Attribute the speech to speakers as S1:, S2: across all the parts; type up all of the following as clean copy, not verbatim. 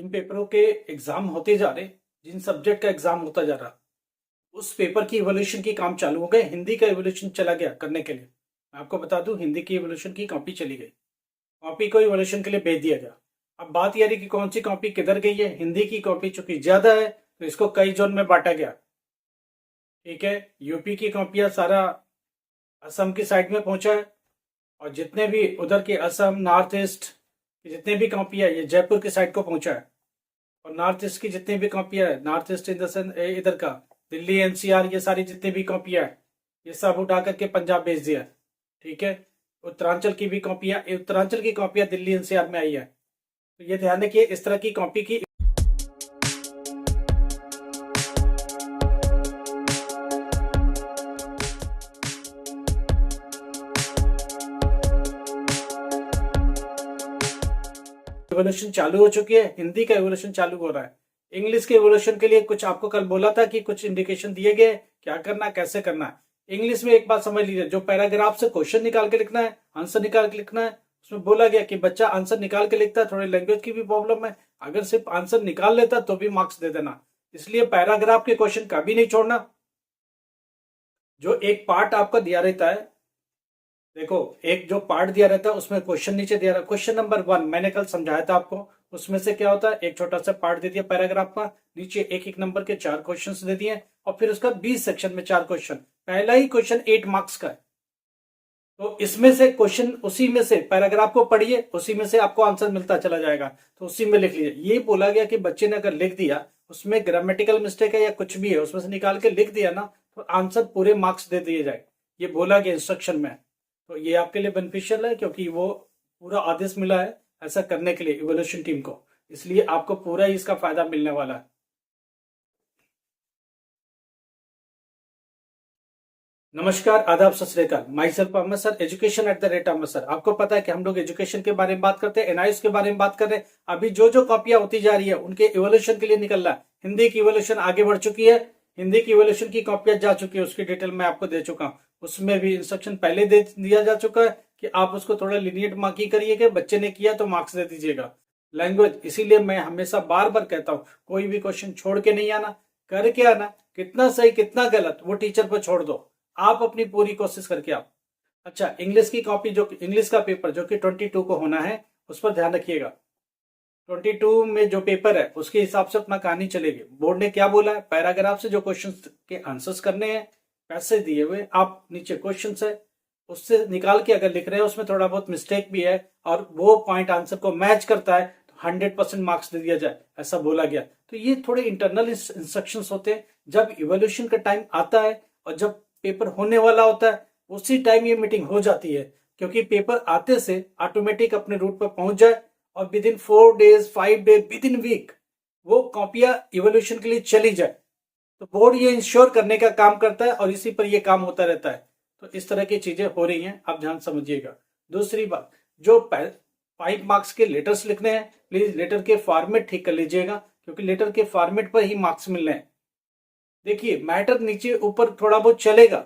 S1: जिन पेपरों के एग्जाम होते जा रहे, जिन सब्जेक्ट का एग्जाम होता जा रहा, उस पेपर की इवोल्यूशन की काम चालू हो गए। हिंदी का इवोल्यूशन चला गया करने के लिए। मैं आपको बता दूं, हिंदी की इवोल्यूशन की कॉपी चली गई, कॉपी को इवोल्यूशन के लिए भेज दिया गया। अब बात यह रही कि कौन सी कॉपी किधर गई है। हिंदी की कॉपी चूंकि ज्यादा है तो इसको कई जोन में बांटा गया। ठीक है, यूपी की कॉपियां सारा असम की साइड में पहुंचा है, और जितने भी उधर के असम नॉर्थ ईस्ट की जितने भी कॉपियां ये जयपुर की साइड को पहुंचा है। और नॉर्थ ईस्ट की जितनी भी कॉपियां है, north east in the sense इधर का दिल्ली एनसीआर, ये सारी जितनी भी कॉपियां है ये सब उठा करके पंजाब भेज दिया। ठीक है, उत्तरांचल की भी कॉपियां, उत्तरांचल की कॉपियां दिल्ली एनसीआर में आई है। तो ये ध्यान रखिए, इस तरह की कॉपी की इवोल्यूशन चालू हो चुकी है। हिंदी का इवोल्यूशन चालू हो रहा है। इंग्लिश के इवोल्यूशन के लिए कुछ आपको कल बोला था कि कुछ इंडिकेशन दिए गए, क्या करना कैसे करना है। इंग्लिश में एक बात समझ लीजिए, जो पैराग्राफ से क्वेश्चन निकाल के लिखना है, आंसर निकाल के लिखना है, उसमें बोला गया कि बच्चा आंसर निकाल के लिखता है, थोड़ी लैंग्वेज की भी प्रॉब्लम है, अगर सिर्फ आंसर निकाल लेता तो भी मार्क्स दे देना। इसलिए पैराग्राफ के क्वेश्चन कभी नहीं छोड़ना। जो एक पार्ट आपका दिया रहता है, देखो एक जो पार्ट दिया रहता है उसमें क्वेश्चन नीचे दिया रहा, क्वेश्चन नंबर 1 मैंने कल समझाया था आपको। उसमें से क्या होता है, एक छोटा सा पार्ट दे दिया पैराग्राफ का, नीचे एक एक नंबर के 4 क्वेश्चन दे दिए, और फिर उसका 20 सेक्शन में 4 क्वेश्चन। पहला ही क्वेश्चन 8 मार्क्स का है। तो इसमें से क्वेश्चन, उसी में से पैराग्राफ को पढ़िए, उसी में से आपको आंसर मिलता चला जाएगा, तो उसी में लिख लीजिए। ये बोला गया कि बच्चे ने अगर लिख दिया, उसमें ग्रामेटिकल मिस्टेक है या कुछ भी है, उसमें से निकाल के लिख दिया ना, तो आंसर पूरे मार्क्स दे दिए जाए। ये बोला गया इंस्ट्रक्शन में। तो ये आपके लिए बेनिफिशियल है, क्योंकि वो पूरा आदेश मिला है ऐसा करने के लिए इवोल्यूशन टीम को, इसलिए आपको पूरा ही इसका फायदा मिलने वाला है। नमस्कार, आदाब, सत श्री अकाल। Myself Ahmad sir, education at the rate Ahmad sir. आपको पता है कि हम लोग एजुकेशन के बारे में बात करते हैं, एनआईएस के बारे में बात कर रहे हैं। अभी जो जो कॉपियां होती जा रही है उनके इवोल्यूशन के लिए निकल रहा है। हिंदी की इवोल्यूशन आगे बढ़ चुकी है, हिंदी की इवोल्यूशन की कॉपियां जा चुकी है, उसकी डिटेल मैं आपको दे चुका हूं। उसमें भी इंस्ट्रक्शन पहले दे दिया जा चुका है कि आप उसको थोड़ा लिनिएट मार्किंग करिएगा, बच्चे ने किया तो मार्क्स दे दीजिएगा। लैंग्वेज, इसीलिए मैं हमेशा बार बार कहता हूँ, कोई भी क्वेश्चन छोड़ के नहीं आना, करके आना। कितना सही कितना गलत वो टीचर पर छोड़ दो, आप अपनी पूरी कोशिश करके आओ। अच्छा, इंग्लिश की कॉपी, जो इंग्लिश का पेपर जो कि 22 को होना है, उस पर ध्यान रखिएगा। 22 में जो पेपर है उसके हिसाब से अपना कहानी चलेगी। बोर्ड ने क्या बोला है, पैराग्राफ से जो क्वेश्चन के आंसर्स करने हैं, पैसे दिए हुए, आप नीचे क्वेश्चन है उससे निकाल के अगर लिख रहे हैं, उसमें थोड़ा बहुत मिस्टेक भी है और वो पॉइंट आंसर को मैच करता है, तो 100% मार्क्स दे दिया जाए, ऐसा बोला गया। तो ये थोड़े इंटरनल इंस्ट्रक्शंस होते हैं। जब इवोल्यूशन का टाइम आता है और जब पेपर होने वाला होता है, उसी टाइम ये मीटिंग हो जाती है, क्योंकि पेपर आते से ऑटोमेटिक अपने रूट पर पहुंच जाए और within 4 days 5 days within week वो कॉपियां इवोल्यूशन के लिए चली जाए। तो बोर्ड ये इंश्योर करने का काम करता है और इसी पर ये काम होता रहता है। तो इस तरह की चीजें हो रही हैं, आप ध्यान समझिएगा। दूसरी बात, जो 5 मार्क्स के लेटर्स लिखने हैं, प्लीज लेटर के फॉर्मेट ठीक कर लीजिएगा, क्योंकि लेटर के फॉर्मेट पर ही मार्क्स मिलने हैं। देखिए, मैटर नीचे ऊपर थोड़ा बहुत चलेगा,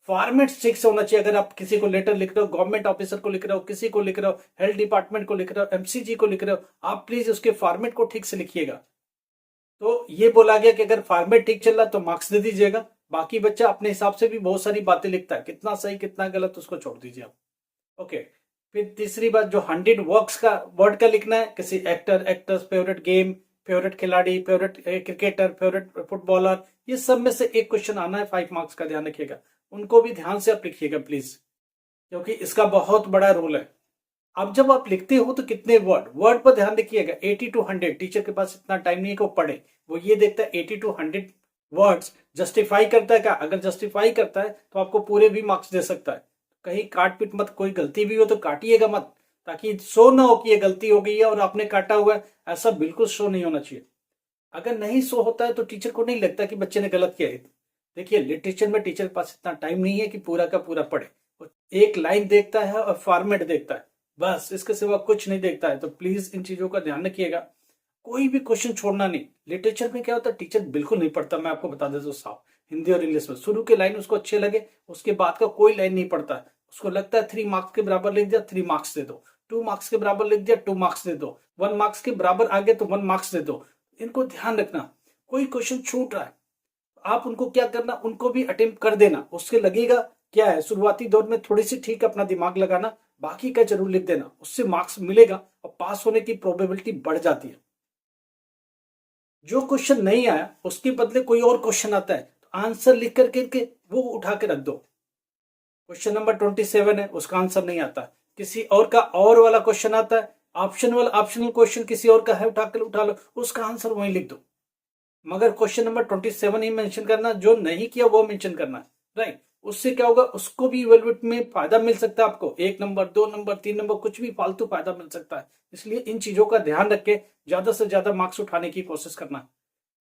S1: फॉर्मेट ठीक से होना चाहिए। अगर आप किसी को लेटर लिख रहे हो, गवर्नमेंट ऑफिसर को लिख रहे हो, किसी को लिख रहे हो, हेल्थ डिपार्टमेंट को लिख रहे हो, एमसीजी को लिख रहे हो, आप प्लीज उसके फॉर्मेट को ठीक से लिखिएगा। तो ये बोला गया कि अगर फॉर्मेट ठीक चल रहा तो मार्क्स दे दीजिएगा। बाकी बच्चा अपने हिसाब से भी बहुत सारी बातें लिखता है, कितना सही कितना गलत उसको छोड़ दीजिए आप। ओके, फिर तीसरी बात, जो 100 वर्ड का लिखना है, किसी actor, actress, favourite game, favourite खिलाड़ी, फेवरेट क्रिकेटर, फेवरेट फुटबॉलर, ये सब में से एक क्वेश्चन आना है 5 मार्क्स का, ध्यान रखिएगा। उनको भी ध्यान से आप लिखिएगा प्लीज, क्योंकि इसका बहुत बड़ा रोल है। अब जब आप लिखते हो तो कितने वर्ड पर ध्यान रखिएगा। 80 to 100, टीचर के पास इतना टाइम नहीं है कि वो पढ़े, वो ये देखता है 80 to 100 वर्ड्स जस्टिफाई करता है क्या। अगर जस्टिफाई करता है तो आपको पूरे भी मार्क्स दे सकता है। कहीं काट पीट मत, कोई गलती भी हो तो काटिएगा मत, ताकि शो ना हो कि ये गलती हो गई है और आपने काटा हुआ है, ऐसा बिल्कुल शो नहीं होना चाहिए। अगर नहीं शो होता है तो टीचर को नहीं लगता कि बच्चे ने गलत किया है। देखिए, लिटरेचर में टीचर के पास इतना टाइम नहीं है कि पूरा का पूरा पढ़े, वो एक लाइन देखता है और फॉर्मेट देखता है, बस, इसके सिवा कुछ नहीं देखता है। तो प्लीज इन चीजों का ध्यान रखिएगा, कोई भी क्वेश्चन छोड़ना नहीं। लिटरेचर में क्या होता है, टीचर बिल्कुल नहीं पढ़ता, मैं आपको बता देता हूँ साफ। हिंदी और इंग्लिश में शुरू के लाइन उसको अच्छे लगे, उसके बाद का कोई लाइन नहीं पढ़ता है, उसको लगता है 3 मार्क्स के बराबर लिख दिया, 3 मार्क्स दे दो। 2 मार्क्स के बराबर लिख दिया 2 मार्क्स दे दो, 1 मार्क्स के बराबर आ गया तो 1 मार्क्स दे दो। इनको ध्यान रखना, कोई क्वेश्चन छूट रहा है आप उनको क्या करना, उनको भी अटेम्प्ट कर देना। उसके लगेगा क्या है, शुरुआती दौर में थोड़ी सी ठीक अपना दिमाग लगाना, बाकी का जरूर लिख देना, उससे मार्क्स मिलेगा और पास होने की प्रोबेबिलिटी बढ़ जाती है। जो क्वेश्चन नहीं आया उसके बदले कोई और क्वेश्चन आता है तो आंसर लिख करके वो उठा के रख दो। क्वेश्चन नंबर 27 है, उसका आंसर नहीं आता, किसी और का और वाला क्वेश्चन आता है, ऑप्शनल क्वेश्चन किसी और का है, उठा लो, उसका आंसर वहीं लिख दो। मगर क्वेश्चन नंबर 27 ही मेंशन करना, जो नहीं किया वो मेंशन करना है, राइट। उससे क्या होगा, उसको भी इवेलुएट में फायदा मिल सकता है आपको, 1 नंबर 2 नंबर 3 नंबर कुछ भी फालतू फायदा मिल सकता है। इसलिए इन चीजों का ध्यान रख के ज्यादा से ज्यादा मार्क्स उठाने की कोशिश करना है।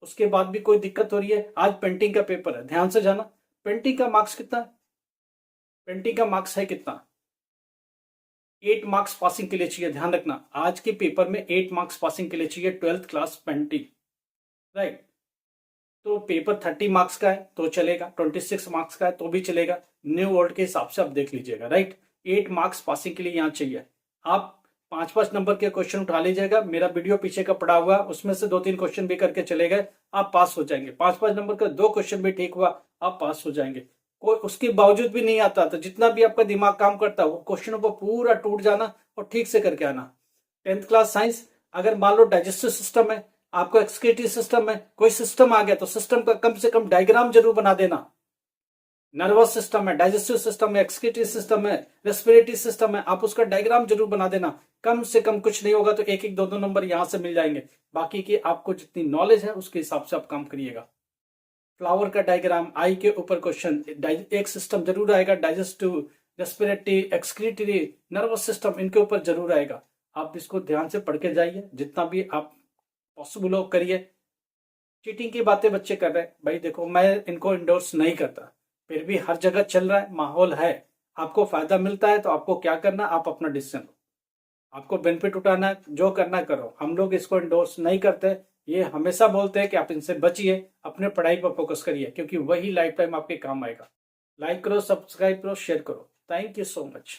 S1: उसके बाद भी कोई दिक्कत हो रही है, आज पेंटिंग का पेपर है, ध्यान से जाना। पेंटिंग का मार्क्स कितना है, पेंटिंग का मार्क्स है कितना, 8 मार्क्स पासिंग के लिए चाहिए। ध्यान रखना, आज के पेपर में 8 मार्क्स पासिंग के लिए चाहिए, 12th क्लास पेंटिंग, राइट। तो पेपर 30 मार्क्स का है तो चलेगा, 26 मार्क्स का है तो भी चलेगा, न्यू वर्ल्ड के हिसाब से आप देख लीजिएगा, राइट। 8 मार्क्स पासिंग के लिए यहाँ चाहिए। आप 5-5 नंबर के क्वेश्चन उठा लीजिएगा, मेरा वीडियो पीछे का पड़ा हुआ, उसमें से 2-3 क्वेश्चन भी करके चले गए, आप पास हो जाएंगे। 5-5 नंबर का 2 क्वेश्चन भी ठीक हुआ, आप पास हो जाएंगे। कोई उसके बावजूद भी नहीं आता तो जितना भी आपका दिमाग काम करता है वो क्वेश्चनों पर पूरा टूट जाना और ठीक से करके आना। 10th क्लास साइंस, अगर मान लो डाइजेस्टिव सिस्टम है, आपको एक्सक्रीटरी सिस्टम है, कोई सिस्टम आ गया तो सिस्टम का कम से कम डायग्राम जरूर बना देना। नर्वस सिस्टम है, डाइजेस्टिव सिस्टम है, एक्सक्रीटरी सिस्टम है, रेस्पिरेटरी सिस्टम है, आप उसका डायग्राम जरूर बना देना। कम से कम कुछ नहीं होगा तो 1-1 2-2 नंबर यहां से मिल जाएंगे। बाकी की आपको जितनी नॉलेज है उसके हिसाब से आप काम करिएगा। फ्लावर का डायग्राम, आई के ऊपर क्वेश्चन, एक सिस्टम जरूर आएगा, digestive, respiratory, excretory, nervous system, इनके ऊपर जरूर आएगा। आप इसको ध्यान से पढ़ के जाइए, जितना भी आप पॉसिबल हो करिए। चीटिंग की बातें बच्चे कर रहे हैं, भाई देखो मैं इनको इंडोर्स नहीं करता, फिर भी हर जगह चल रहा है, माहौल है, आपको फायदा मिलता है तो आपको क्या करना, आप अपना डिसीजन लो, आपको बेनिफिट उठाना है, जो करना करो। हम लोग इसको इंडोर्स नहीं करते, ये हमेशा बोलते हैं कि आप इनसे बचिए, अपने पढ़ाई पर फोकस करिए, क्योंकि वही लाइफ टाइम आपके काम आएगा। लाइक करो, सब्सक्राइब करो, शेयर करो। Thank you so much.